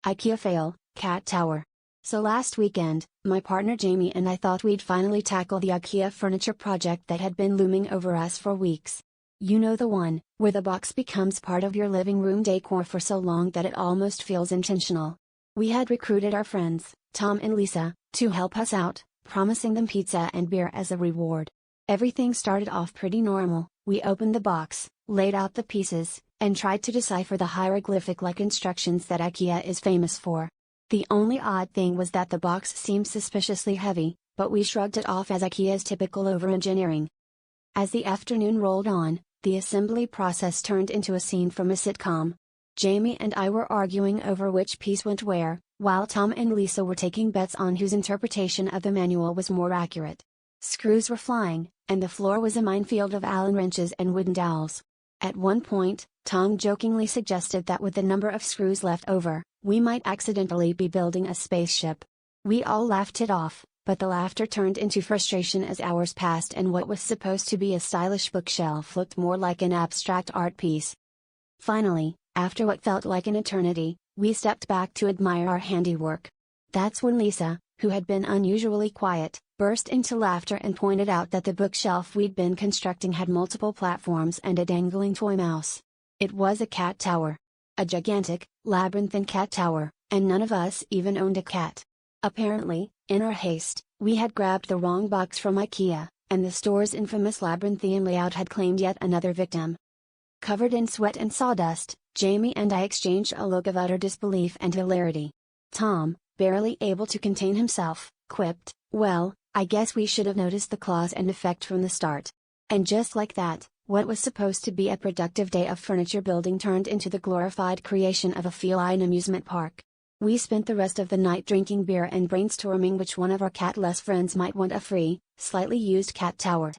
IKEA fail, cat tower. So last weekend, my partner Jamie and I thought we'd finally tackle the IKEA furniture project that had been looming over us for weeks. You know, the one, where the box becomes part of your living room decor for so long that it almost feels intentional. We had recruited our friends, Tom and Lisa, to help us out, promising them pizza and beer as a reward. Everything started off pretty normal. We opened the box, laid out the pieces, and tried to decipher the hieroglyphic-like instructions that IKEA is famous for. The only odd thing was that the box seemed suspiciously heavy, but we shrugged it off as IKEA's typical over-engineering. As the afternoon rolled on, the assembly process turned into a scene from a sitcom. Jamie and I were arguing over which piece went where, while Tom and Lisa were taking bets on whose interpretation of the manual was more accurate. Screws were flying, and the floor was a minefield of Allen wrenches and wooden dowels. At one point, Tom jokingly suggested that with the number of screws left over, we might accidentally be building a spaceship. We all laughed it off, but the laughter turned into frustration as hours passed and what was supposed to be a stylish bookshelf looked more like an abstract art piece. Finally, after what felt like an eternity, we stepped back to admire our handiwork. That's when Lisa, who had been unusually quiet, burst into laughter and pointed out that the bookshelf we'd been constructing had multiple platforms and a dangling toy mouse. It was a cat tower. A gigantic, labyrinthine cat tower, and none of us even owned a cat. Apparently, in our haste, we had grabbed the wrong box from IKEA, and the store's infamous labyrinthine layout had claimed yet another victim. Covered in sweat and sawdust, Jamie and I exchanged a look of utter disbelief and hilarity. Tom, barely able to contain himself, quipped, "Well, I guess we should have noticed the cause and effect from the start." And just like that, what was supposed to be a productive day of furniture building turned into the glorified creation of a feline amusement park. We spent the rest of the night drinking beer and brainstorming which one of our cat-less friends might want a free, slightly used cat tower.